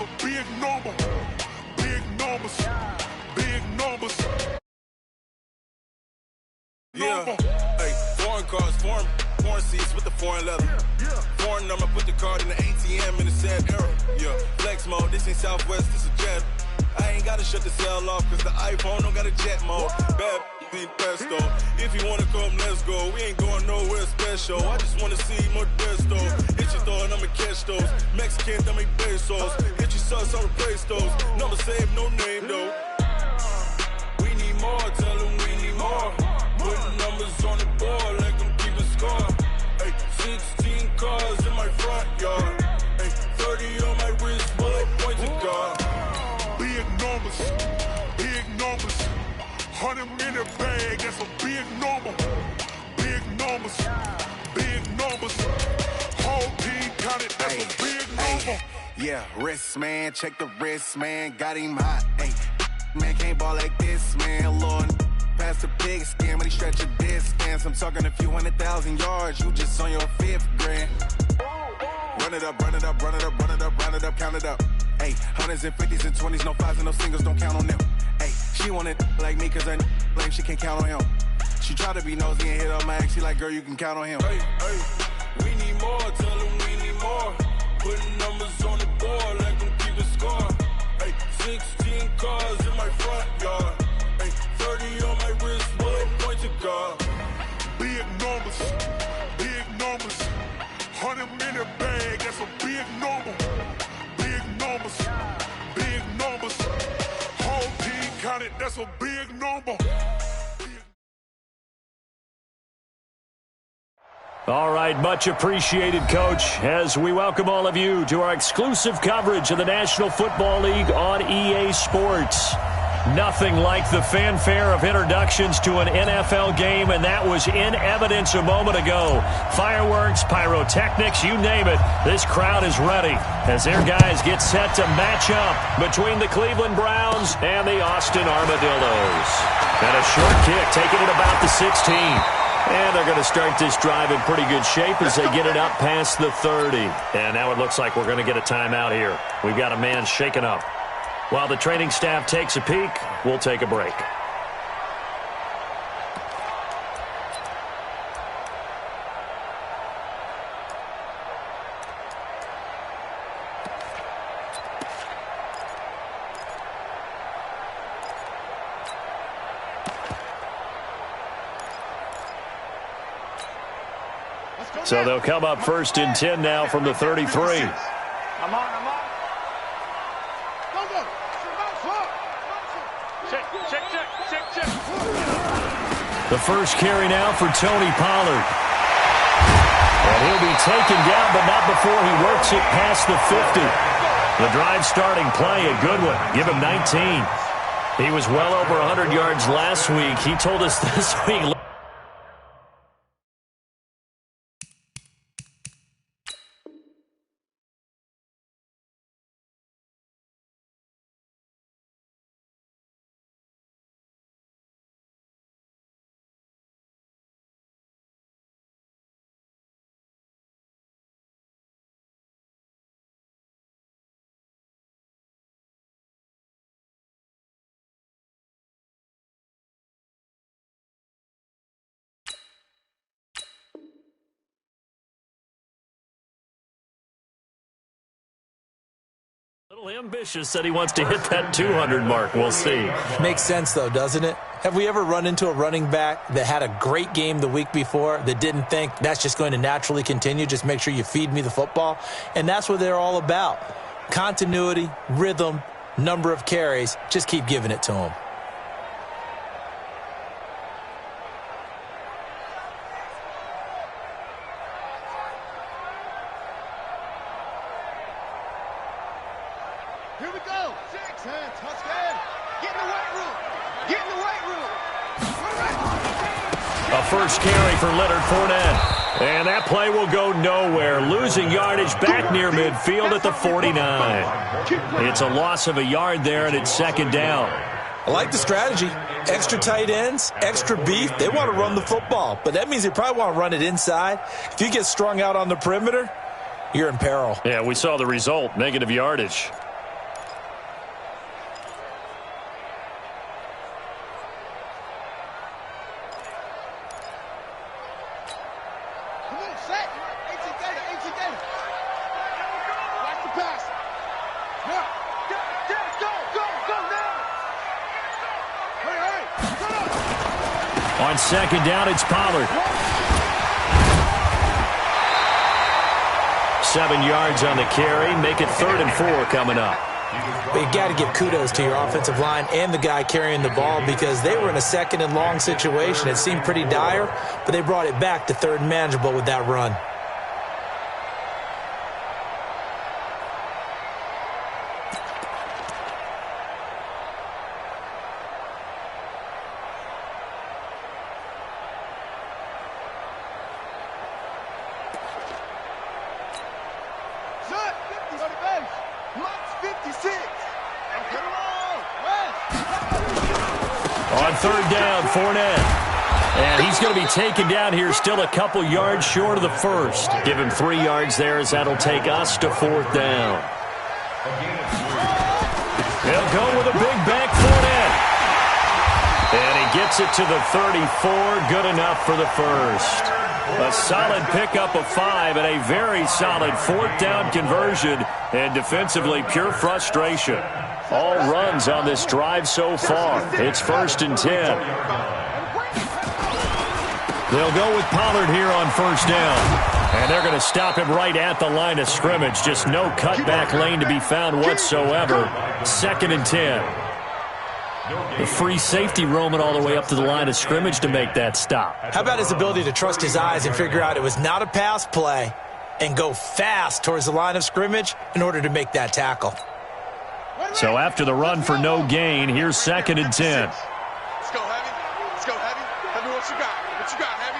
a big number. Big numbers. Big numbers. Yeah. Hey, foreign cars, foreign seats with the foreign leather. Foreign number, put the card in the ATM in the sad era. Yeah. Flex mode, this ain't Southwest, this is Jet. I ain't gotta shut the cell off, cause the iPhone don't got a jet mode. Bad be pesto. If you wanna come, let's go. We ain't going nowhere special. I just wanna see more Modesto. Hit your thought, I'ma catch those. Mexican, dame pesos. Get your sauce, I'ma praise those. Number save, no name though. We need more, tell them we need more. Putting numbers on the board, let them keep a score. Hey, 16 cars in my front yard. Hey, 30 on my wrist, bullet point to God. Big numbers, big numbers. 100 minute bag, that's a big number. Big numbers, big numbers. Whole team counted, that's a big number. Yeah, wrist man, check the wrist man, got him hot. Hey, man can't ball like this, man. Lord, past the big scam, but he stretch a distance. I'm talking a few 100,000 yards, you just on your 5th grand. Run it up, run it up, run it up, run it up, round it up, count it up. Hey, hundreds and 50s and 20s, no 5s and no singles, don't count on them. Hey, she wanted like me cause her like she can't count on him. She tried to be nosy and hit her max, she like, girl, you can count on him. Hey, hey, we need more, tell them we need more. Putting numbers on the board, let them keep a score. Hey, 16 cars in my front yard. Hey, 30 on my wrist, bullet point to God. Big numbers, big numbers. 100 minute bag, that's a big number. Big numbers, big numbers. Whole team counted, that's a big number. All right, much appreciated, Coach, as we welcome all of you to our exclusive coverage of the National Football League on EA Sports. Nothing like the fanfare of introductions to an NFL game, and that was in evidence a moment ago. Fireworks, pyrotechnics, you name it. This crowd is ready as their guys get set to match up between the Cleveland Browns and the Austin Armadillos. And a short kick taking it about the 16. And they're going to start this drive in pretty good shape as they get it up past the 30. And now it looks like we're going to get a timeout here. We've got a man shaken up. While the training staff takes a peek, we'll take a break. So they'll come up 1st and 10 now from the 33. I'm on. Go. Check. The first carry now for Tony Pollard. And he'll be taken down, but not before he works it past the 50. The drive starting play, a good one. Give him 19. He was well over 100 yards last week. He told us this week. A little ambitious, said he wants to hit that 200 mark. We'll see. Makes sense, though, doesn't it? Have we ever run into a running back that had a great game the week before that didn't think that's just going to naturally continue? Just make sure you feed me the football. And that's what they're all about. Continuity, rhythm, number of carries. Just keep giving it to them. Here we go. 6 and touchdown. Get in the weight room. Get in the weight room. A first carry for Leonard Fournette. And that play will go nowhere. Losing yardage back near midfield at the 49. It's a loss of a yard there, and it's 2nd down. I like the strategy. Extra tight ends, extra beef. They want to run the football, but that means they probably want to run it inside. If you get strung out on the perimeter, you're in peril. Yeah, we saw the result, negative yardage. set. AT Data. Watch the pass. Now. Go now. Hurry. On second down, it's Pollard. 7 yards on the carry. Make it 3rd and 4 coming up. But you got to give kudos to your offensive line and the guy carrying the ball because they were in a 2nd and long situation. It seemed pretty dire, but they brought it back to 3rd and manageable with that run. On 3rd down, Fournette. And he's going to be taken down here still a couple yards short of the first. Give him 3 yards there as that'll take us to 4th down. He'll go with a big bank, Fournette. And he gets it to the 34. Good enough for the first. A solid pickup of 5 and a very solid 4th down conversion. And defensively, pure frustration. All runs on this drive so far. It's 1st and 10. They'll go with Pollard here on 1st down. And they're going to stop him right at the line of scrimmage. Just no cutback lane to be found whatsoever. 2nd and 10. The free safety roaming all the way up to the line of scrimmage to make that stop. How about his ability to trust his eyes and figure out it was not a pass play and go fast towards the line of scrimmage in order to make that tackle. So after the run for no gain, here's 2nd and 10. Let's go, Heavy. Heavy, what you got? What you got, Heavy?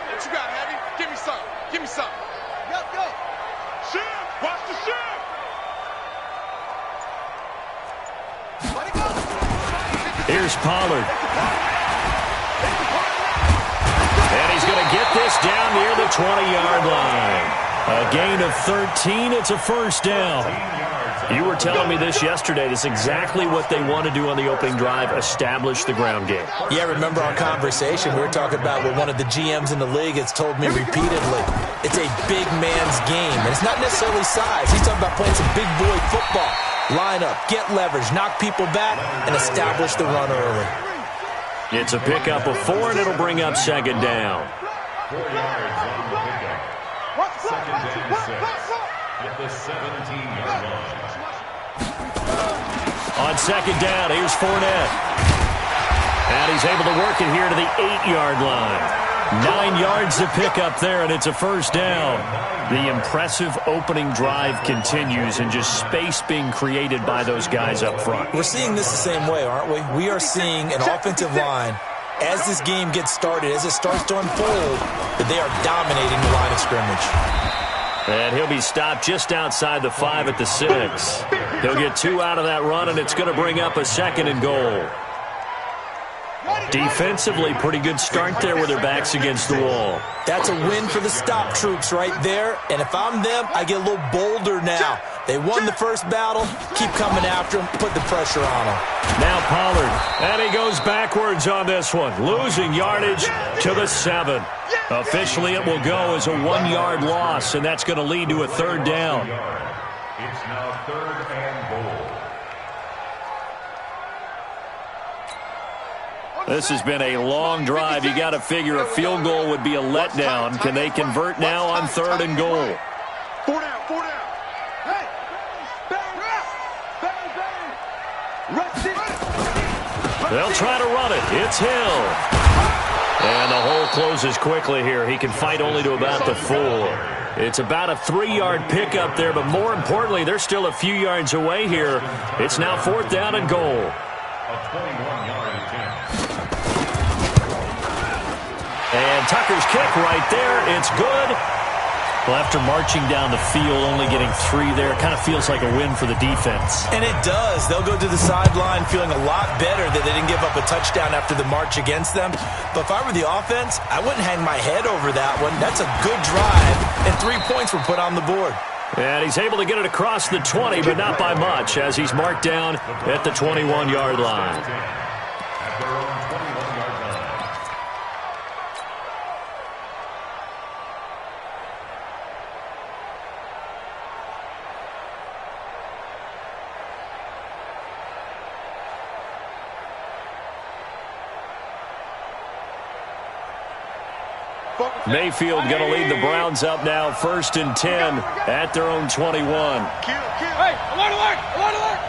What you got, Heavy? Give me some. Go. Shift. Watch the shift. Here's Pollard. And he's going to get this down near the 20-yard line. A gain of 13. It's a 1st down. You were telling me this yesterday. This is exactly what they want to do on the opening drive, establish the ground game. Yeah, remember our conversation? We were talking about what one of the GMs in the league has told me repeatedly. It's a big man's game, and it's not necessarily size. He's talking about playing some big boy football. Line up, get leverage, knock people back, and establish the run early. It's a pickup of 4, and it'll bring up 2nd down. 4 yards on the pickup. 2nd and 6 at the 17-yard line. On 2nd down, here's Fournette. And he's able to work it here to the 8-yard line. 9 yards to pick up there, and it's a 1st down. The impressive opening drive continues, and just space being created by those guys up front. We're seeing this the same way, aren't we? We are seeing an offensive line, as this game gets started, as it starts to unfold, that they are dominating the line of scrimmage. And he'll be stopped just outside the 5 at the 6. He'll get 2 out of that run, and it's going to bring up a 2nd and goal. Defensively, pretty good start there with their backs against the wall. That's a win for the stop troops right there. And if I'm them, I get a little bolder now. They won the first battle. Keep coming after them. Put the pressure on them. Now Pollard. And he goes backwards on this one. Losing yardage to the 7. Officially, it will go as a 1-yard loss, and that's going to lead to a 3rd down. It's now 3rd and goal. This has been a long drive. You got to figure a field goal would be a letdown. Can they convert now on 3rd and goal? 4 down. Hey! Bang! They'll try to run it. It's Hill. And the hole closes quickly here. He can fight only to about the 4. It's about a 3-yard pickup there, but more importantly, they're still a few yards away here. It's now 4th down and goal. A 21-yard attempt. And Tucker's kick right there. It's good. Well, after marching down the field, only getting 3 there, it kind of feels like a win for the defense. And it does. They'll go to the sideline feeling a lot better that they didn't give up a touchdown after the march against them. But if I were the offense, I wouldn't hang my head over that one. That's a good drive, and 3 points were put on the board. And he's able to get it across the 20, but not by much, as he's marked down at the 21-yard line. At their own 21-yard line. 1 Mayfield going to lead the Browns up now, 1st and 10 at their own 21. Hey, alert, alert, alert, alert.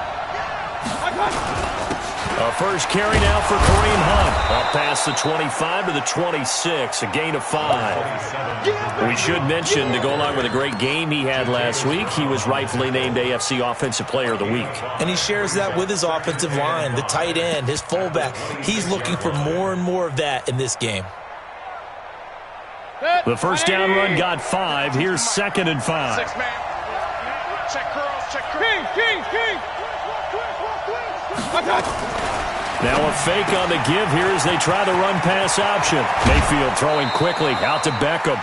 A first carry now for Kareem Hunt. Up past the 25 to the 26, a gain of 5. We should mention, to go along with a great game he had last week, he was rightfully named AFC Offensive Player of the Week. And he shares that with his offensive line, the tight end, his fullback. He's looking for more and more of that in this game. The first down run got 5. Here's 2nd and 5. 6 man. Check curls, check curls. King. Now a fake on the give here as they try the run-pass option. Mayfield throwing quickly out to Beckham.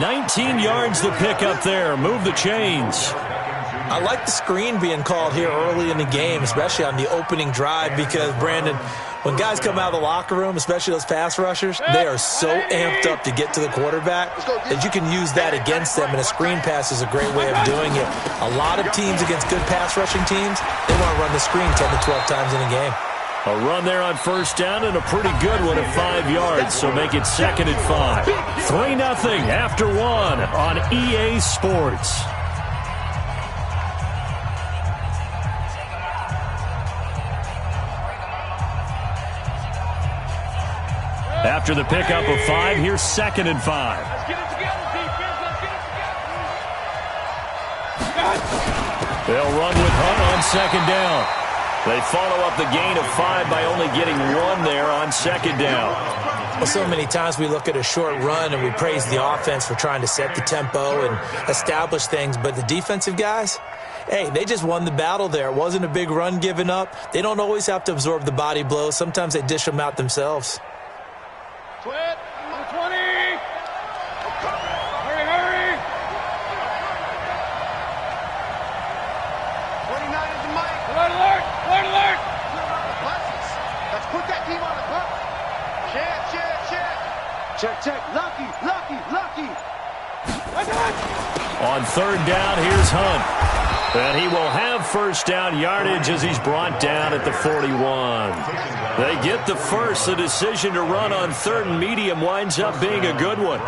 19 yards to pick up there. Move the chains. I like the screen being called here early in the game, especially on the opening drive, because, Brandon, when guys come out of the locker room, especially those pass rushers, they are so amped up to get to the quarterback that you can use that against them, and a screen pass is a great way of doing it. A lot of teams against good pass rushing teams, they want to run the screen 10 to 12 times in a game. A run there on first down and a pretty good one at 5 yards, so make it 2nd and 5. 3-0 after 1 on EA Sports. After the pickup of 5, here's 2nd and 5. Let's get it together, defense. Let's get it together. They'll run with Hunt on 2nd down. They follow up the gain of 5 by only getting 1 there on 2nd down. Well, so many times we look at a short run and we praise the offense for trying to set the tempo and establish things, but the defensive guys, hey, they just won the battle there. It wasn't a big run given up. They don't always have to absorb the body blows. Sometimes they dish them out themselves. Twit, 20. Hurry. 29 is the mic. Alert. Let's put that team on the bus. Check. Lucky. On 3rd down, here's Hunt. And he will have first down yardage as he's brought down at the 41. They get the first. The decision to run on 3rd and medium winds up being a good one.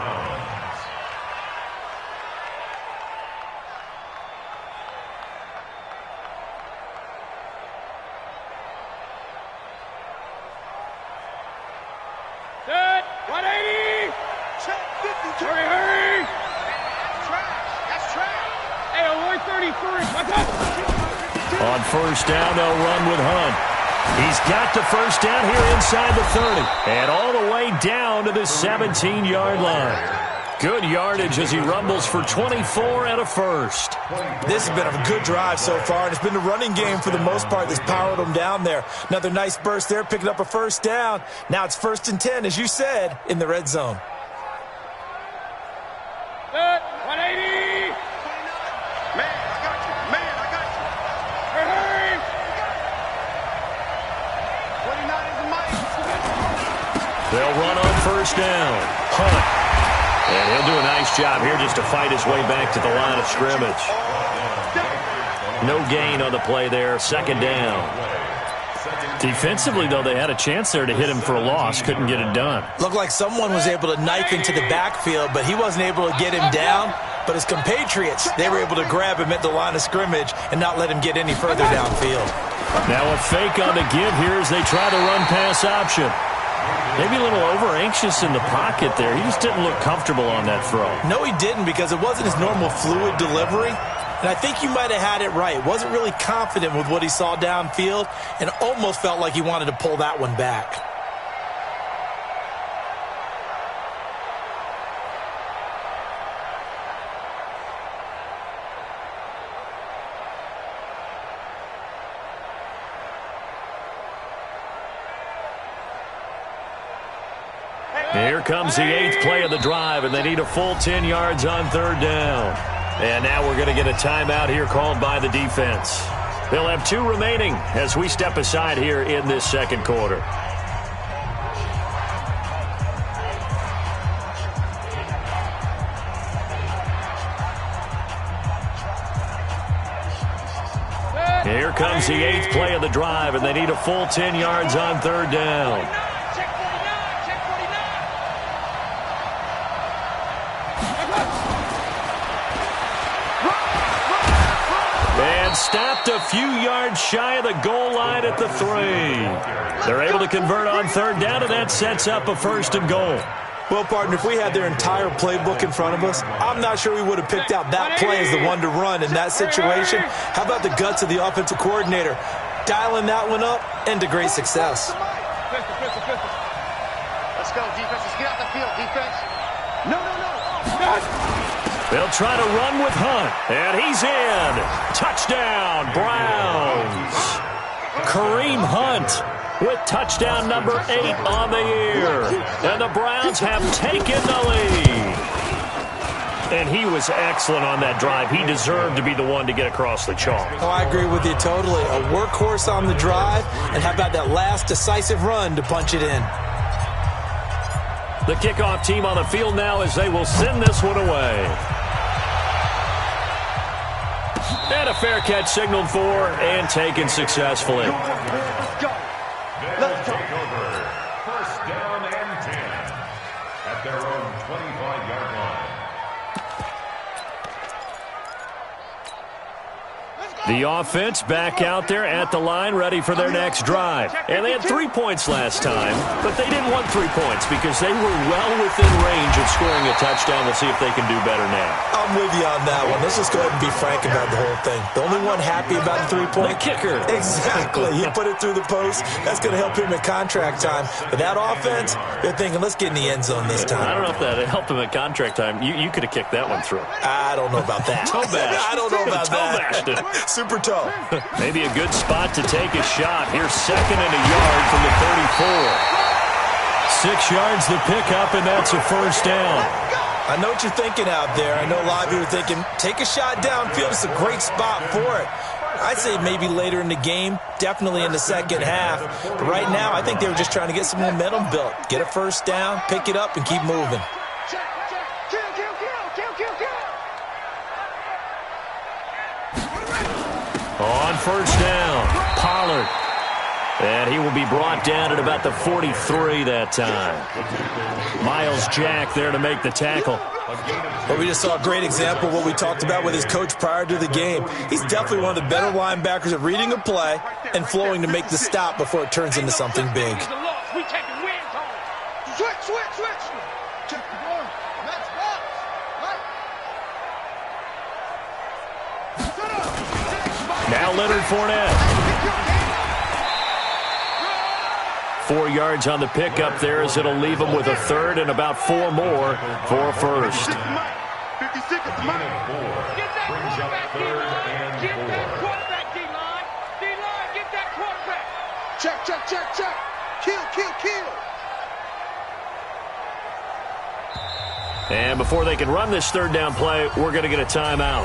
Set. 180. Check 52. Hurry. That's trash. Hey, alert 33. What's up? On first down, they'll run with Hunt. He's got the first down here inside the 30. And all the way down to the 17-yard line. Good yardage as he rumbles for 24 and a first. This has been a good drive so far, and it's been the running game for the most part that's powered them down there. Another nice burst there, picking up a first down. Now it's 1st and 10, as you said, in the red zone. Set. 180. Man, I got you. Hurry. 29 is the mic. They'll run on first down. Hunt. And he'll do a nice job here just to fight his way back to the line of scrimmage. No gain on the play there. 2nd down. Defensively, though, they had a chance there to hit him for a loss. Couldn't get it done. Looked like someone was able to knife into the backfield, but he wasn't able to get him down. But his compatriots, they were able to grab him at the line of scrimmage and not let him get any further downfield. Now a fake on the give here as they try the run-pass option. Maybe a little over-anxious in the pocket there. He just didn't look comfortable on that throw. No, he didn't, because it wasn't his normal fluid delivery. And I think you might have had it right. Wasn't really confident with what he saw downfield and almost felt like he wanted to pull that one back. Here comes the 8th play of the drive, and they need a full 10 yards on 3rd down. And now we're going to get a timeout here called by the defense. They'll have 2 remaining as we step aside here in this 2nd quarter. Here comes the 8th play of the drive, and they need a full 10 yards on 3rd down. and stopped a few yards shy of the goal line at the 3. They're able to convert on third down, and that sets up a 1st and goal. Well, partner, if we had their entire playbook in front of us, I'm not sure we would have picked out that play as the one to run in that situation. How about the guts of the offensive coordinator? Dialing that one up into great success. Let's go, defense. Let's get out the field, defense. No. They'll try to run with Hunt, and he's in. Touchdown, Browns. Kareem Hunt with touchdown number 8 on the year. And the Browns have taken the lead. And he was excellent on that drive. He deserved to be the one to get across the chalk. Oh, I agree with you totally. A workhorse on the drive, and how about that last decisive run to punch it in? The kickoff team on the field now as they will send this one away. And a fair catch signaled for and taken successfully. Let's go. Let's go. First down and 10 at their own 25-yard line. The offense back out there at the line, ready for their next drive. And they had 3 points last time, but they didn't want 3 points because they were well within range of scoring a touchdown. We'll see if they can do better now. I'm with you on that one. Let's just go ahead and be frank about the whole thing. The only one happy about the 3-point? The kicker. Exactly. He put it through the post. That's going to help him at contract time. But that offense, they're thinking, let's get in the end zone this time. I don't know if that helped him at contract time. You could have kicked that one through. I don't know about that. Toe bash. I don't know about Toe that. bashed it. Super toe. Maybe a good spot to take a shot. Here's 2nd and a yard from the 34. 6 yards the pickup, and that's a 1st down. I know what you're thinking out there. I know a lot of you are thinking, take a shot downfield. It's a great spot for it. I'd say maybe later in the game, definitely in the second half. But right now, I think they were just trying to get some momentum built. Get a 1st down, pick it up, and keep moving. On 1st down, Pollard. And he will be brought down at about the 43 that time. Miles Jack there to make the tackle. But we just saw a great example of what we talked about with his coach prior to the game. He's definitely one of the better linebackers at reading a play and flowing to make the stop before it turns into something big. Switch. Check the board. Let's box. Now Leonard Fournette. 4 yards on the pickup there as it'll leave him with a 3rd and about 4 more for a 1st. 56 at the money. Get that quarterback, D-line. Get that quarterback, D-line. D-line, get that quarterback. Check. Kill. And before they can run this 3rd down play, we're going to get a timeout.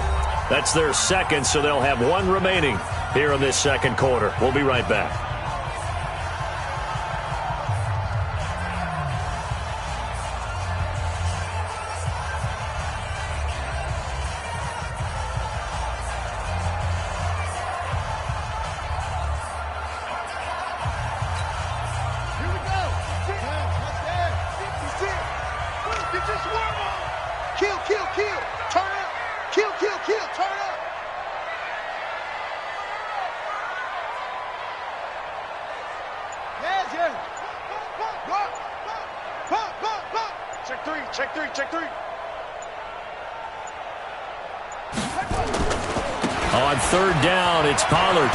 That's their 2nd, so they'll have 1 remaining here in this 2nd quarter. We'll be right back. Kill. Turn up. Kill. Turn up. Yeah. Pump. Check three. On 3rd down, it's Pollard.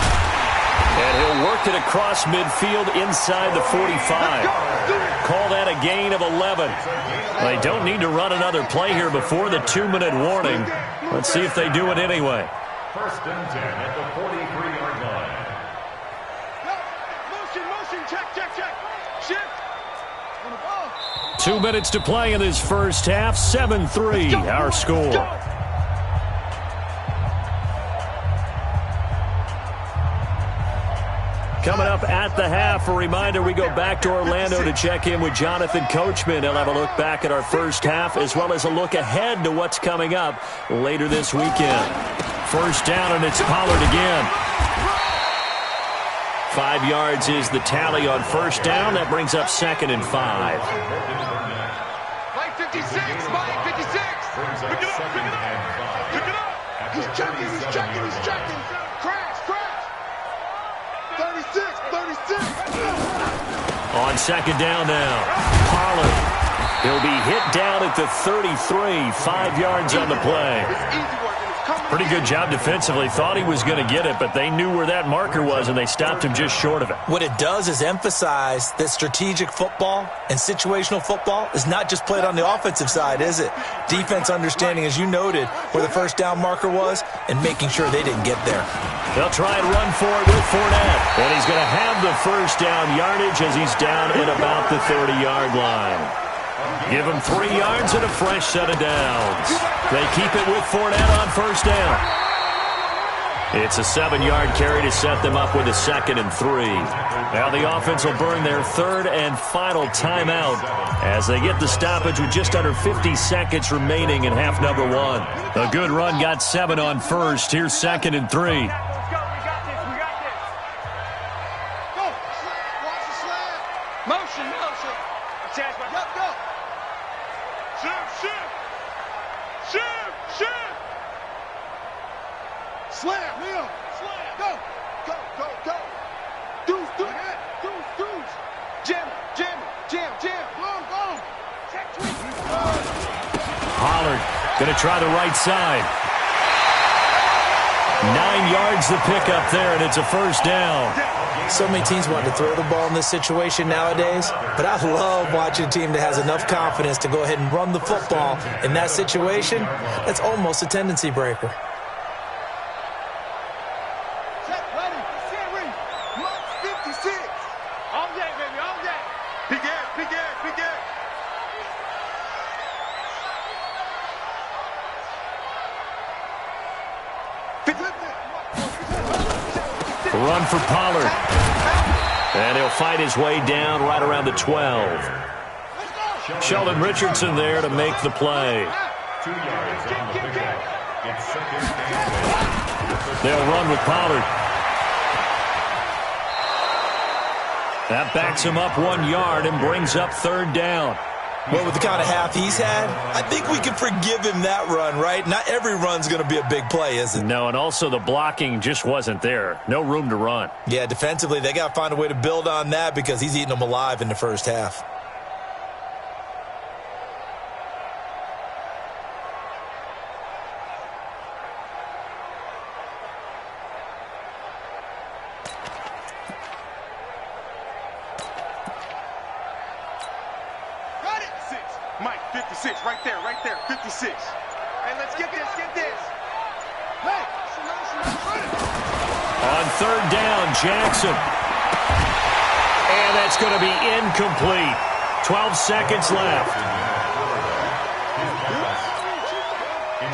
And he'll work it across midfield inside the 45. Call that a gain of 11. They don't need to run another play here before the 2-minute warning. Let's see if they do it anyway. 1st and 10 at the 43-yard line. Motion. Check. Shift. 2 minutes to play in this 1st half. 7-3 our score. Coming up at the half, a reminder, we go back to Orlando to check in with Jonathan Coachman. He'll have a look back at our 1st half as well as a look ahead to what's coming up later this weekend. 1st down, and it's Pollard again. 5 yards is the tally on 1st down. That brings up 2nd and 5. Mike 56. Pick it up. He's checking. 36. On second down now, Pollard. He'll be hit down at the 33, 5 yards on the play. Pretty good job defensively. Thought he was going to get it, but they knew where that marker was, and they stopped him just short of it. What it does is emphasize that strategic football and situational football is not just played on the offensive side, is it? Defense understanding, as you noted, where the first down marker was and making sure they didn't get there. They'll try and run for it with Fournette, and he's going to have the first down yardage as he's down at about the 30-yard line. Give him 3 yards and a fresh set of downs. They keep it with Fournette on first down. It's a 7-yard carry to set them up with a 2nd and 3. Now the offense will burn their 3rd and final timeout as they get the stoppage with just under 50 seconds remaining in half number 1. A good run got 7 on first. Here's 2nd and 3. Motion. Shift. Slam, Leo. Slam. Go. Deuce. Jam. Go. Pollard going to try the right side. 9 yards the pickup there, and it's a first down. So many teams want to throw the ball in this situation nowadays, but I love watching a team that has enough confidence to go ahead and run the football in that situation. That's almost a tendency breaker. Check, ready. Mark 56. All day, baby, all day. Big air. Run for Pollard. And he'll fight his way down right around the 12. Sheldon Richardson there to make the play. 2 yards on the pickup. It's 2nd and 10. They'll run with Pollard. That backs him up 1 yard and brings up 3rd down. Well, with the kind of half he's had, I think we can forgive him that run, right? Not every run's going to be a big play, is it? No, and also the blocking just wasn't there. No room to run. Yeah, defensively, they got to find a way to build on that because he's eating them alive in the first half. Mike, 56, right there, 56. Hey, let's get this. Hey, On 3rd down, Jackson. And that's going to be incomplete. 12 seconds left.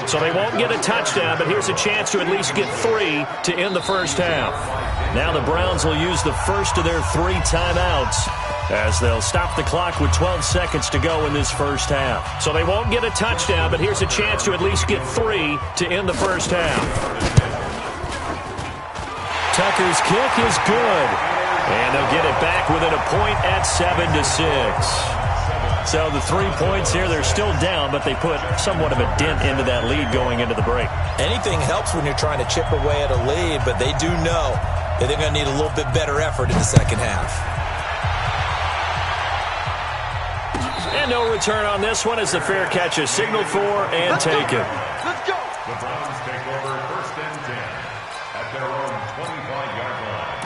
So they won't get a touchdown, but here's a chance to at least get 3 to end the first half. Now the Browns will use the first of their 3 timeouts as they'll stop the clock with 12 seconds to go in this first half. So they won't get a touchdown, but here's a chance to at least get 3 to end the first half. Tucker's kick is good. And they'll get it back within a point at 7-6. So the 3 points here, they're still down, but they put somewhat of a dent into that lead going into the break. Anything helps when you're trying to chip away at a lead, but they do know that they're going to need a little bit better effort in the second half. And no return on this one as the fair catch is signaled for and taken. let's go. The Browns take over 1st and 10 at their own 25-yard line.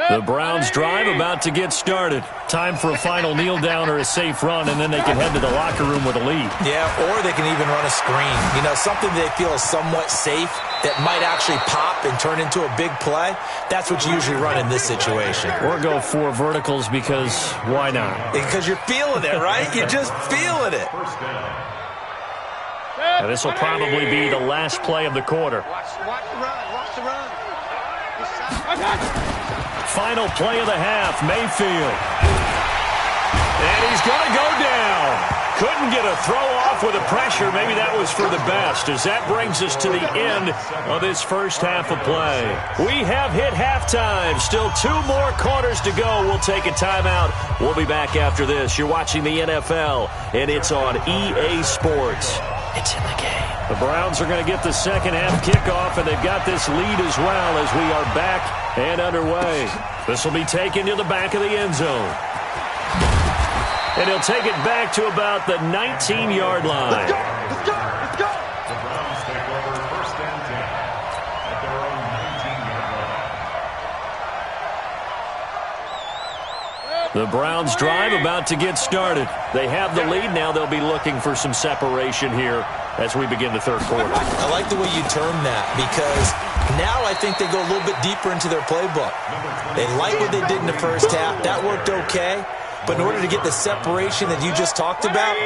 The Browns drive about to get started. Time for a final kneel down or a safe run, and then they can head to the locker room with a lead. Yeah, or they can even run a screen. You know, something they feel is somewhat safe that might actually pop and turn into a big play. That's what you usually run in this situation. Or go 4 verticals because why not? Because you're feeling it, right? You're just feeling it. Now, this will probably be the last play of the quarter. Watch the run. Final play of the half, Mayfield. And he's going to go down. Couldn't get a throw off off with the pressure. Maybe that was for the best, as that brings us to the end of this first half of play. We have hit halftime. Still 2 more quarters to go. We'll take a timeout. We'll be back after this. You're watching the NFL, and it's on EA Sports. It's in the game. The Browns are going to get the second half kickoff, and they've got this lead as well as we are back and underway. This will be taken to the back of the end zone. And he'll take it back to about the 19-yard line. Let's go! Let's go! Let's go! The Browns take over first and 10 at their own 19-yard line. The Browns drive about to get started. They have the lead. Now they'll be looking for some separation here as we begin the third quarter. I like the way you term that, because now I think they go a little bit deeper into their playbook. They like what they did in the first half. That worked okay. But in order to get the separation that you just talked about,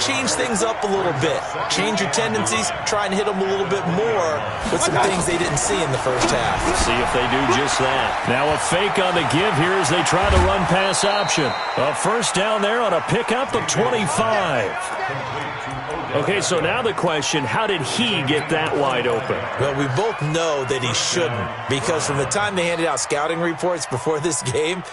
change things up a little bit. Change your tendencies. Try and hit them a little bit more with some things they didn't see in the first half. See if they do just that. Now a fake on the give here as they try the run-pass option. A first down there on a pickup of 25. Okay, so now the question, how did he get that wide open? Well, we both know that he shouldn't, because from the time they handed out scouting reports before this game,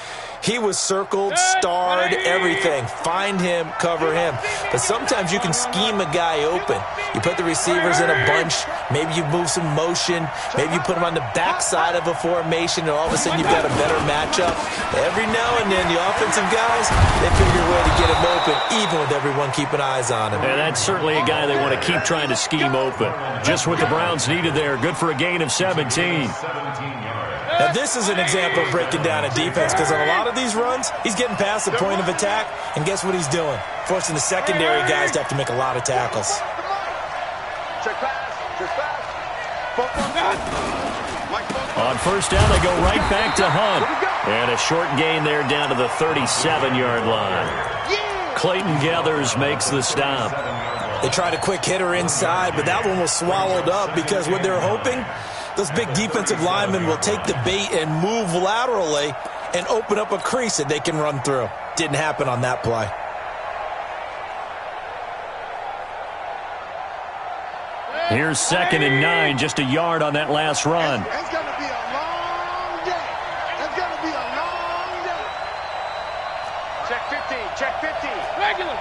he was circled, starred, everything. Find him, cover him. But sometimes you can scheme a guy open. You put the receivers in a bunch. Maybe you move some motion. Maybe you put him on the backside of a formation, and all of a sudden you've got a better matchup. Every now and then, the offensive guys, they figure a way to get him open, even with everyone keeping eyes on him. And that's certainly a guy they want to keep trying to scheme open. Just what the Browns needed there. Good for a gain of 17. Now, this is an example of breaking down a defense, because on a lot of these runs, he's getting past the point of attack, and guess what he's doing? Forcing the secondary guys to have to make a lot of tackles. Check pass. Check pass. On first down, they go right back to Hunt. And a short gain there down to the 37-yard line. Clayton Gathers makes the stop. They tried a quick hitter inside, but that one was swallowed up, because what they're hoping, those big defensive linemen will take the bait and move laterally and open up a crease that they can run through. Didn't happen on that play. Here's 2nd and 9, just a yard on that last run. It's going to be a long day. It's going to be a long day. Check 15. Check 15. Regular.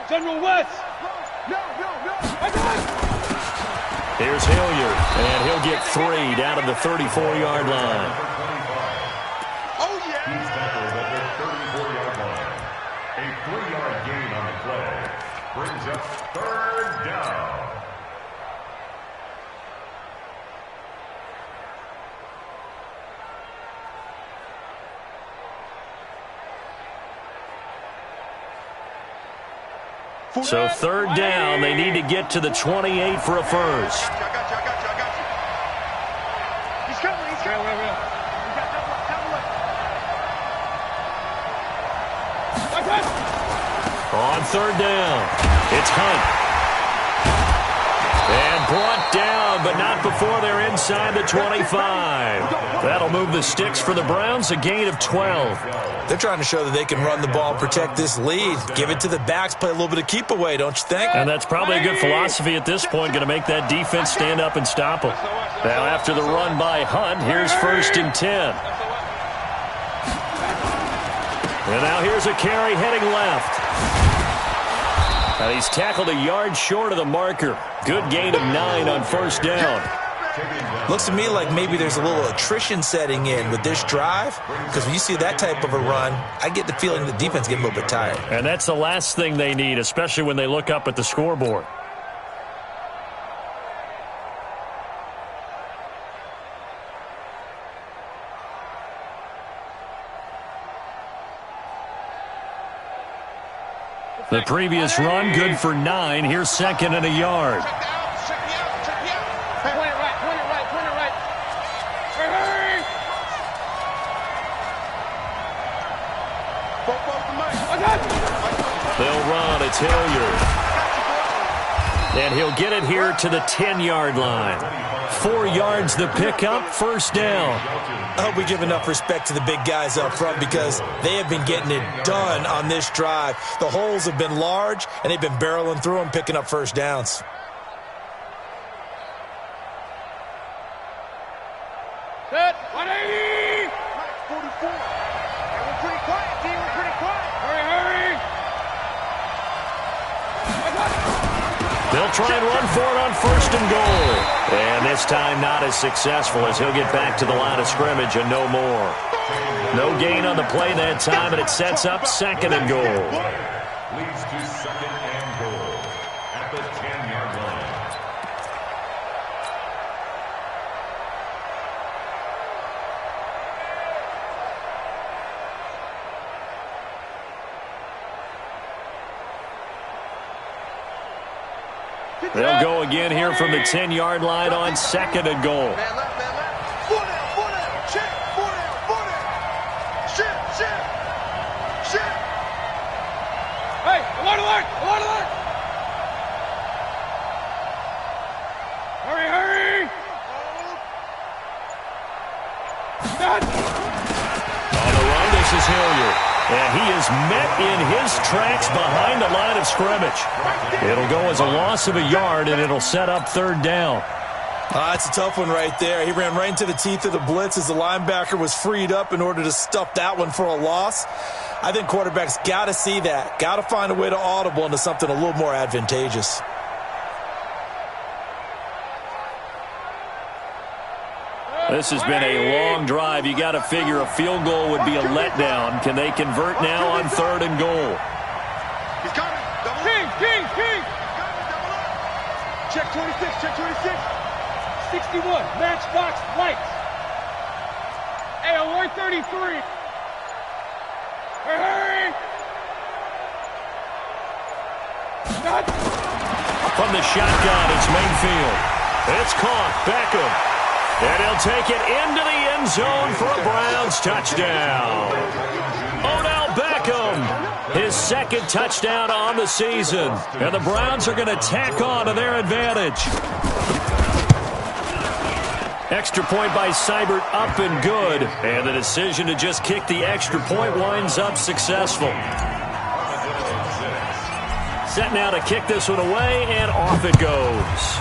General West. No. Here's Hilliard, and he'll get 3 down to the 34-yard line. Oh, yeah. He's tackled at the 34-yard line. A 3-yard gain on the play brings up third down. So third down, they need to get to the 28 for a first. I got you. He's coming. He got double. On third down, it's Hunt. And brought down, but not before they're inside the 25. That'll move the sticks for the Browns, a gain of 12. They're trying to show that they can run the ball, protect this lead, give it to the backs, play a little bit of keep away, don't you think? And that's probably a good philosophy at this point, going to make that defense stand up and stop them. Now after the run by Hunt, here's 1st and 10. And now here's a carry heading left. And he's tackled a yard short of the marker. Good gain of 9 on first down. Looks to me like maybe there's a little attrition setting in with this drive, because when you see that type of a run, I get the feeling the defense getting a little bit tired. And that's the last thing they need, especially when they look up at the scoreboard. The previous run, good for 9. Here's 2nd and a yard. Check me out. Point it right. Hey! They'll run. It's Hilliard. And he'll get it here to the 10-yard line. 4 yards the pickup, first down. I hope we give enough respect to the big guys up front because they have been getting it done on this drive. The holes have been large, and they've been barreling through them, picking up first downs. Set, 180! 44. We're pretty quiet, D. We're pretty quiet. Hurry! They'll try and run for it on first and goal. And this time not as successful as he'll get back to the line of scrimmage and no more. No gain on the play that time, and it sets up second and goal. Leads to second and goal at the 10-yard line. They'll go again here from the 10-yard line on second and goal. Man left, man left. 4 down, check. 4 down. Shift. Hey, alert! Hurry! On the run, this is Hilliard. And he is met in his tracks behind the line of scrimmage. It'll go as a loss of a yard, and it'll set up third down. That's a tough one right there. He ran right into the teeth of the blitz as the linebacker was freed up in order to stuff that one for a loss. I think quarterbacks got to see that. Got to find a way to audible into something a little more advantageous. This has been a long drive. You got to figure a field goal would be a letdown. Can they convert now on third and goal? He's coming. Double King. Double up. Check 26. 61, matchbox lights. AO 133. Hurry! From the shotgun, it's Mayfield. It's caught. Beckham. And he'll take it into the end zone for a Browns touchdown. Odell Beckham, his second touchdown on the season. And the Browns are going to tack on to their advantage. Extra point by Seibert, up and good. And the decision to just kick the extra point winds up successful. Set now to kick this one away, and off it goes.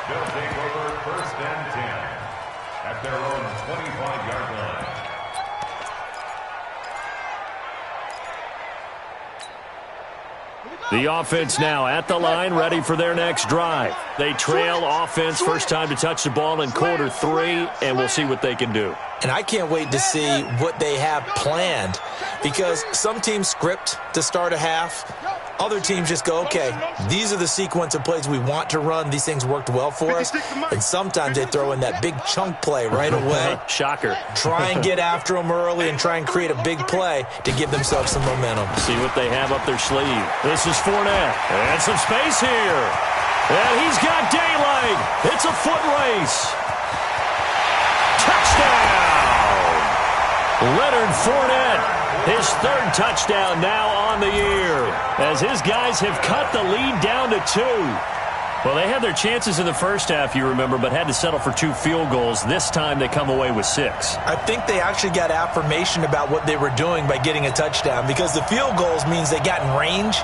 They'll take over first and 10 at their own 25-yard line. The offense now at the line, ready for their next drive. They trail offense, first time to touch the ball in quarter 3, and we'll see what they can do. And I can't wait to see what they have planned because some teams script to start a half. Other teams just go, okay, these are the sequence of plays we want to run. These things worked well for us. And sometimes they throw in that big chunk play right away. Shocker. Try and get after them early and try and create a big play to give themselves some momentum. See what they have up their sleeve. This is Fournette. And some space here. And he's got daylight. It's a foot race. Touchdown! Leonard Fournette. His third touchdown now on the year as his guys have cut the lead down to 2. Well, they had their chances in the first half, you remember, but had to settle for 2 field goals. This time they come away with 6. I think they actually got affirmation about what they were doing by getting a touchdown because the field goals means they got in range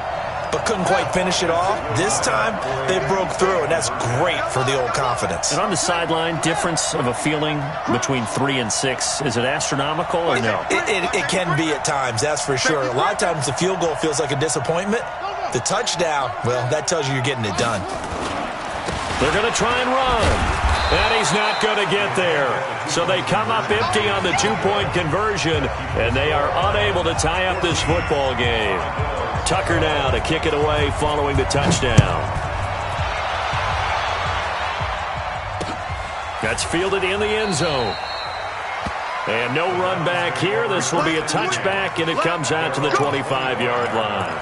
but couldn't quite finish it off. This time, they broke through, and that's great for the old confidence. And on the sideline, difference of a feeling between 3 and 6, is it astronomical or no? It can be at times, that's for sure. A lot of times the field goal feels like a disappointment. The touchdown, well, that tells you you're getting it done. They're going to try and run. And he's not going to get there. So they come up empty on the 2-point conversion, and they are unable to tie up this football game. Tucker now to kick it away following the touchdown. That's fielded in the end zone. And no run back here. This will be a touchback, and it comes out to the 25-yard line.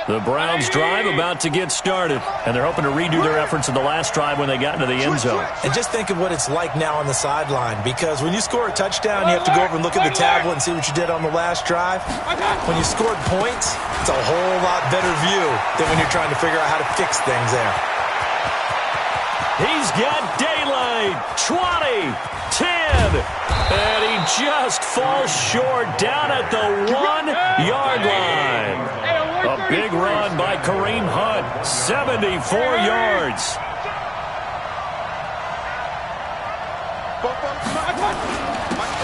The Browns drive about to get started, and they're hoping to redo their efforts in the last drive when they got into the end zone. And just think of what it's like now on the sideline, because when you score a touchdown, you have to go over and look at the tablet and see what you did on the last drive. When you scored points, it's a whole lot better view than when you're trying to figure out how to fix things there. He's got daylight. 20, 10, and he just falls short down at the 1-yard line. A big run by Kareem Hunt, 74 yards.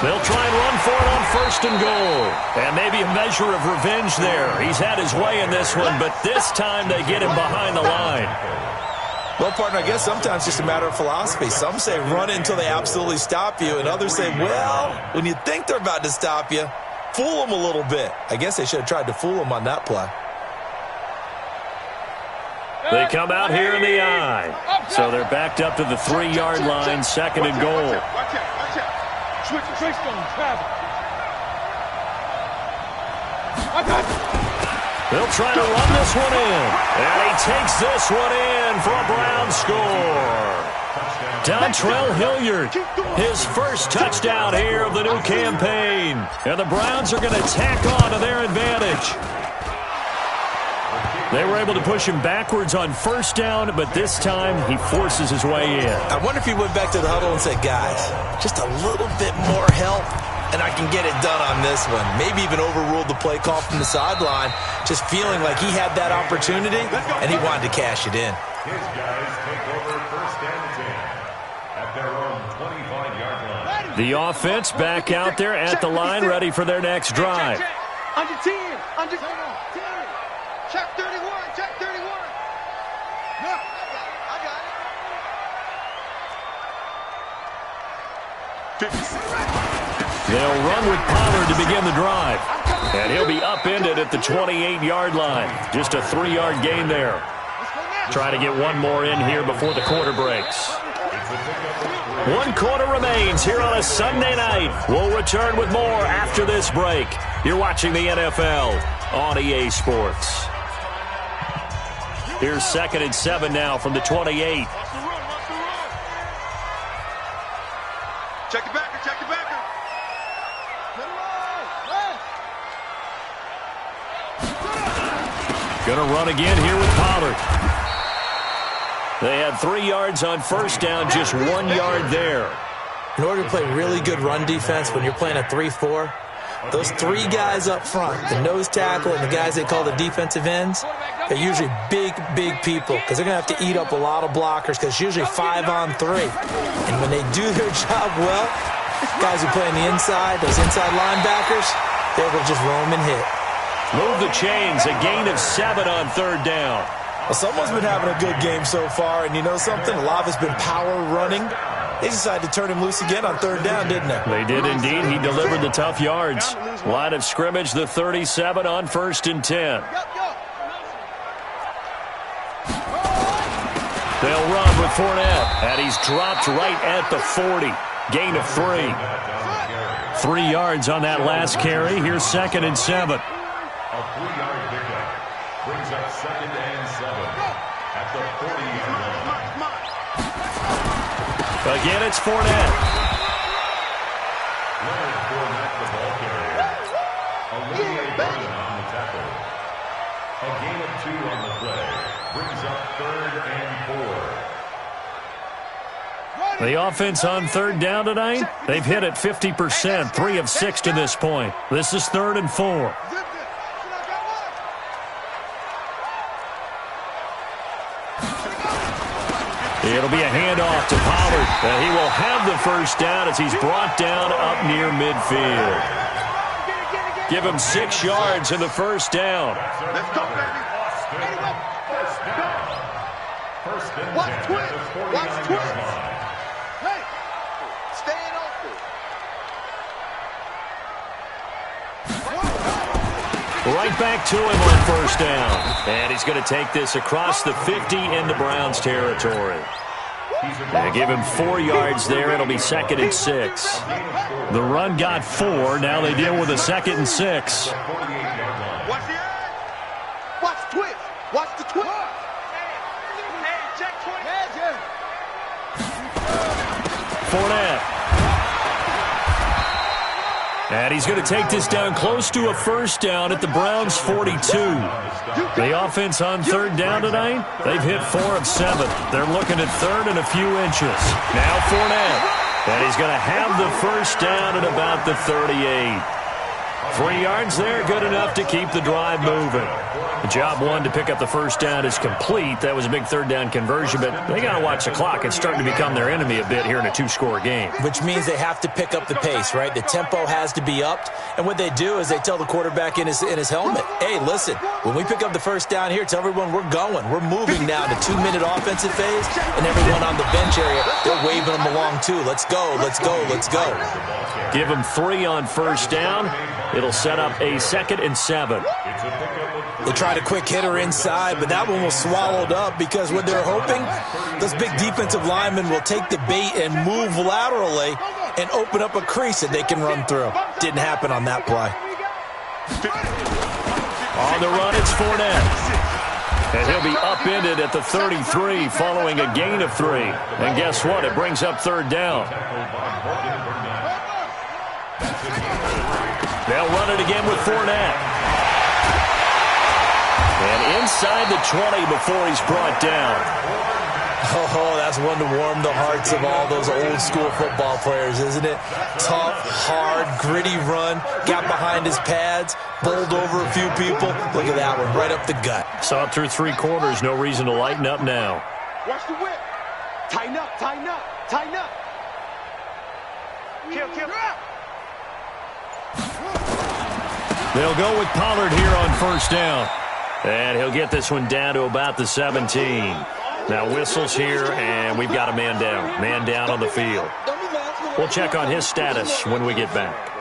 They'll try and run for it on 1st and goal. And maybe a measure of revenge there. He's had his way in this one, but this time they get him behind the line. Well, partner, I guess sometimes it's just a matter of philosophy. Some say run it until they absolutely stop you, and others say, well, when you think they're about to stop you, fool them a little bit. I guess they should have tried to fool them on that play. They come out here in the eye. So they're backed up to the 3-yard line, 2nd and goal. Watch out. Switch on travel. They'll try to run this one in. And he takes this one in for a Brown score. Dontrell Hilliard, his first touchdown here of the new campaign. And the Browns are going to tack on to their advantage. They were able to push him backwards on 1st down, but this time he forces his way in. I wonder if he went back to the huddle and said, guys, just a little bit more help, and I can get it done on this one. Maybe even overruled the play call from the sideline, just feeling like he had that opportunity, and he wanted to cash it in. His guys take over 1st and 10 at their own 25-yard line. The offense back out there at the line, ready for their next drive. Under 10. Under 10. Check 31. Check 31. No, I got it. They'll run with Pollard to begin the drive. And he'll be upended at the 28-yard line. Just a 3-yard gain there. Try to get one more in here before the quarter breaks. 1 quarter remains here on a Sunday night. We'll return with more after this break. You're watching the NFL on EA Sports. Here's 2nd and 7 now from the 28. Check the backer, check the backer. Gonna run again here with Pollard. They had 3 yards on 1st down, just 1 yard there. In order to play really good run defense when you're playing a 3-4, those 3 guys up front, the nose tackle and the guys they call the defensive ends, they're usually big people because they're going to have to eat up a lot of blockers because it's usually 5 on 3. And when they do their job well, guys who play on the inside, those inside linebackers, they're able to just roam and hit. Move the chains, a gain of 7 on 3rd down. Well, someone's been having a good game so far, and you know something? A lot of it's been power running. They decided to turn him loose again on 3rd down, didn't they? They did indeed. He delivered the tough yards. Line of scrimmage, the 37 on 1st and 10. They'll run with Fournette, and he's dropped right at the 40. Gain of 3. 3 yards on that last carry. Here's 2nd and 7. A 3-yard pickup brings up 2nd and 7 at the 40-yard line. Again, it's Fournette. Leonard Fournette, the ball carrier. Olivier Vernon on the tackle. A gain of 2 on the play brings up 3rd and 4. The offense on 3rd down tonight, they've hit it 50%, 3 of 6 to this point. This is 3rd and 4. It'll be a handoff to Pollard. He will have the 1st down as he's brought down up near midfield. Give him 6 yards in the 1st down. Let's go, baby. First and 10 Watch at twist. the Watch 49-yard twist. line. Hey, staying off it. Right back to him on 1st down. And he's going to take this across the 50 into Browns territory. They give him 4 yards there. It'll be 2nd and 6. The run got 4. Now they deal with a 2nd and 6. Watch the eye. Watch twist. Watch the twist. Hey, check 20. Fournette. And he's going to take this down close to a first down at the Browns' 42. The offense on third down tonight, they've hit 4 of 7. They're looking at third and a few inches. Now Fournette. And he's going to have the first down at about the 38. 3 yards there, good enough to keep the drive moving. The job one to pick up the first down is complete. That was a big third down conversion, but they got to watch the clock. It's starting to become their enemy a bit here in a 2-score game. Which means they have to pick up the pace, right? The tempo has to be upped. And what they do is they tell the quarterback in his helmet, hey, listen, when we pick up the first down here, tell everyone we're going. We're moving now to 2-minute offensive phase, and everyone on the bench area, they're waving them along too. Let's go, let's go, let's go. Give them 3 on first down. It'll set up a 2nd and 7. They tried a quick hitter inside, but that one was swallowed up because what they're hoping, those big defensive linemen will take the bait and move laterally and open up a crease that they can run through. Didn't happen on that play. On the run, it's Fournette. And he'll be upended at the 33 following a gain of 3. And guess what? It brings up third down. They'll run it again with Fournette. And inside the 20 before he's brought down. Oh, that's one to warm the hearts of all those old-school football players, isn't it? Tough, hard, gritty run. Got behind his pads, bowled over a few people. Look at that one, right up the gut. Saw it through 3 quarters. No reason to lighten up now. Watch the whip. Tighten up, tighten up, tighten up. Kill. They'll go with Pollard here on first down. And he'll get this one down to about the 17. Now whistles here, and we've got a man down. Man down on the field. We'll check on his status when we get back.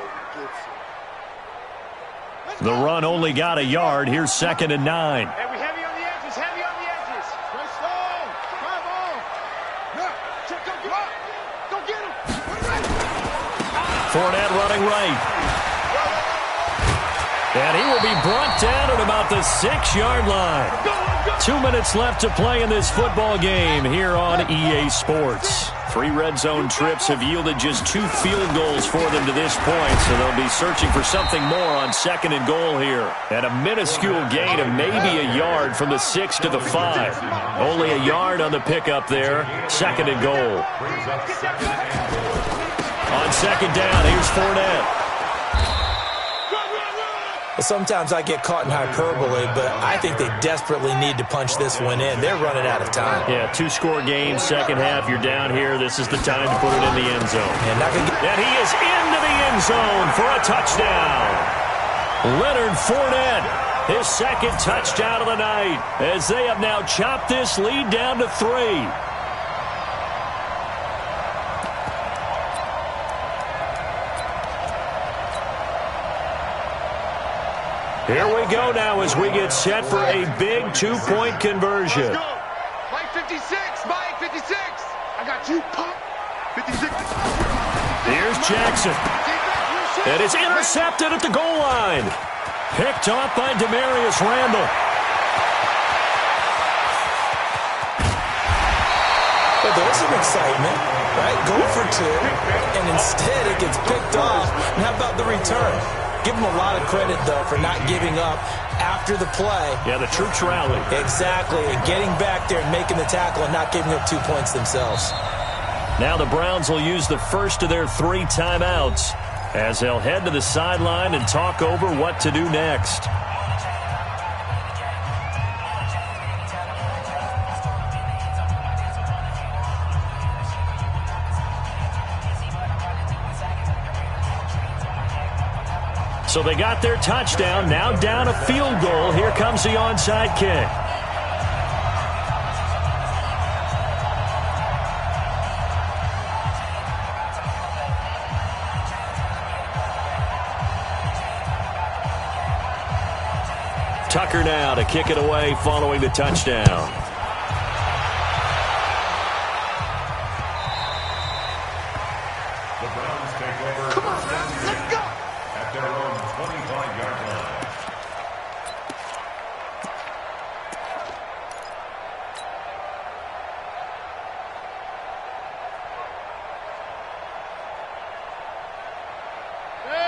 The run only got a yard. Here's 2nd and 9. Hey, we heavy on the edges, heavy on the edges. Go get him. Fournette running right. And he will be brought down at about the 6-yard line. 2 minutes left to play in this football game here on EA Sports. 3 red zone trips have yielded just 2 field goals for them to this point, so they'll be searching for something more on 2nd and goal here. And a minuscule gain of maybe a yard from the 6 to the 5. Only a yard on the pickup there. 2nd and goal. On 2nd down, here's Fournette. Sometimes I get caught in hyperbole, but I think they desperately need to punch this one in. They're running out of time. Yeah, 2-score game, second half. You're down here. This is the time to put it in the end zone. And he is into the end zone for a touchdown. Leonard Fournette, his 2nd touchdown of the night, as they have now chopped this lead down to 3. Here we go now as we get set for a big 2-point conversion. Mike 56, Mike 56. I got you, Pop. 56. Here's Jackson. And it's intercepted at the goal line. Picked off by Demarius Randall. But there's some excitement, right? Go for 2, and instead it gets picked off. And how about the return? Give them a lot of credit, though, for not giving up after the play. Yeah, the troops rallied. Exactly, and getting back there and making the tackle and not giving up 2 points themselves. Now the Browns will use the first of their 3 timeouts as they'll head to the sideline and talk over what to do next. So they got their touchdown, now down a field goal. Here comes the onside kick. Tucker now to kick it away following the touchdown. The Browns take over. Come on, Browns, let's go. At their own 25-yard line.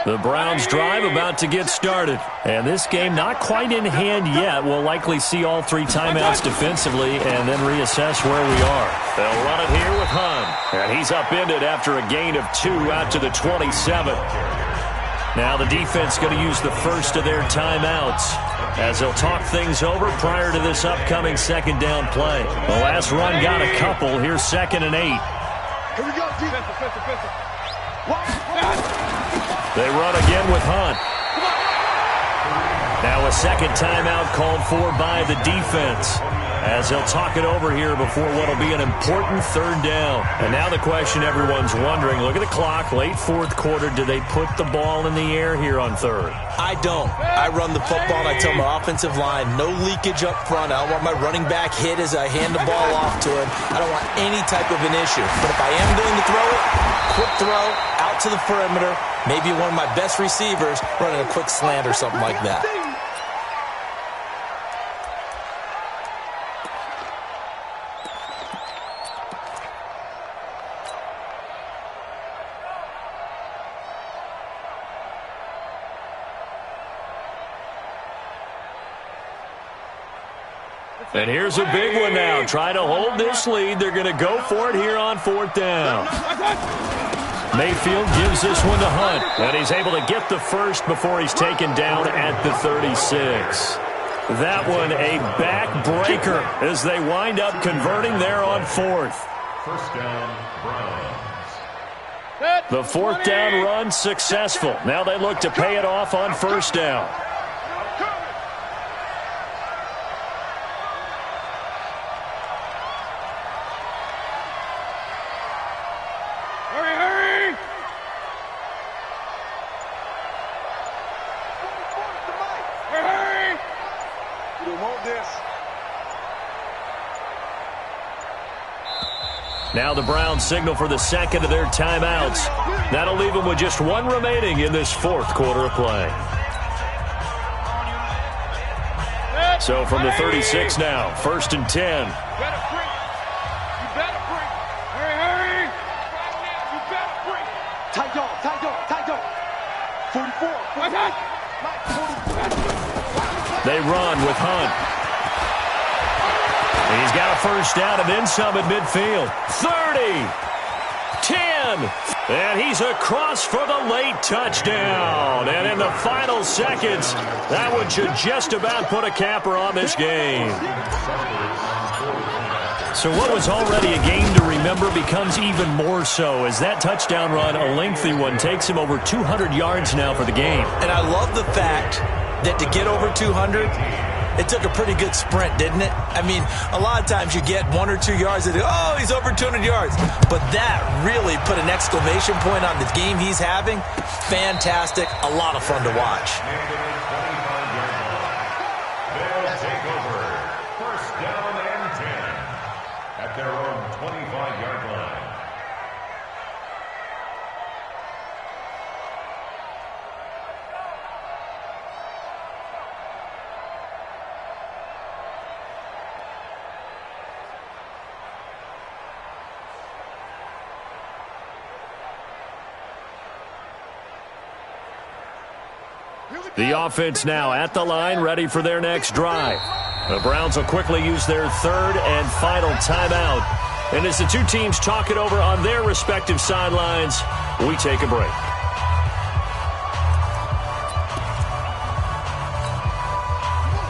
The Browns drive about to get started. And this game not quite in hand yet. We'll likely see all 3 timeouts defensively and then reassess where we are. They'll run it here with Hunt. And he's upended after a gain of 2 out to the 27. Now the defense going to use the first of their timeouts as they'll talk things over prior to this upcoming second down play. The last run got a couple. Here's 2nd and 8. Here we go, defense. They run again with Hunt. Now a second timeout called for by the defense as they'll talk it over here before what will be an important 3rd down. And now the question everyone's wondering, look at the clock, late 4th quarter, do they put the ball in the air here on 3rd? I don't. I run the football and I tell my offensive line, no leakage up front. I don't want my running back hit as I hand the ball off to him. I don't want any type of an issue. But if I am going to throw it, quick throw, out to the perimeter, maybe one of my best receivers running a quick slant or something like that. And here's a big one now. Try to hold this lead. They're going to go for it here on 4th down. Mayfield gives this one to Hunt. And he's able to get the first before he's taken down at the 36. That one a backbreaker as they wind up converting there on 4th. First down, Browns. The 4th down run successful. Now they look to pay it off on 1st down. Now the Browns signal for the second of their timeouts. That'll leave them with just 1 remaining in this 4th quarter of play. So from the 36 now, 1st and 10. You better bring. Hurry. You better bring. Tight dog. 44. They run with Hunt. He's got a first down and then some at midfield. 30, 10, and he's across for the late touchdown. And in the final seconds, that one should just about put a capper on this game. So what was already a game to remember becomes even more so as that touchdown run, a lengthy one, takes him over 200 yards now for the game. And I love the fact that to get over 200, it took a pretty good sprint, didn't it? I mean, a lot of times you get 1 or 2 yards and, oh, he's over 200 yards. But that really put an exclamation point on the game he's having. Fantastic. A lot of fun to watch. They'll take over. First down and 10 at their own 25-yard line. The offense now at the line, ready for their next drive. The Browns will quickly use their 3rd and final timeout. And as the 2 teams talk it over on their respective sidelines, we take a break.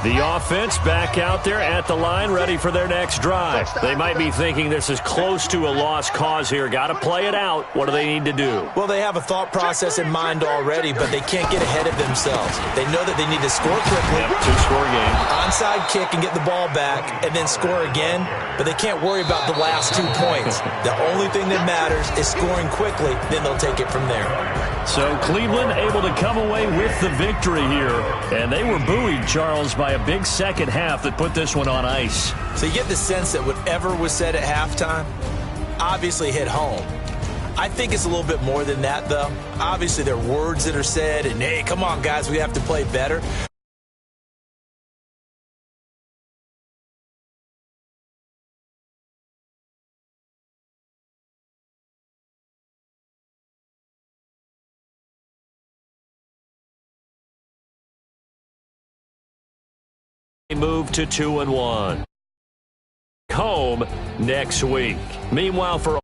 The offense back out there at the line, ready for their next drive. They might be thinking this is close to a lost cause here. Got to play it out. What do they need to do? Well, they have a thought process in mind already, but they can't get ahead of themselves. They know that they need to score quickly. Yep, 2-score game. Onside kick and get the ball back, and then score again. But they can't worry about the last 2 points. The only thing that matters is scoring quickly. Then they'll take it from there. So Cleveland able to come away with the victory here. And they were buoyed, Charles, by a big second half that put this one on ice. So you get the sense that whatever was said at halftime obviously hit home. I think it's a little bit more than that, though. Obviously, there are words that are said, and, hey, come on, guys, we have to play better. move to 2-1. Home next week. Meanwhile, for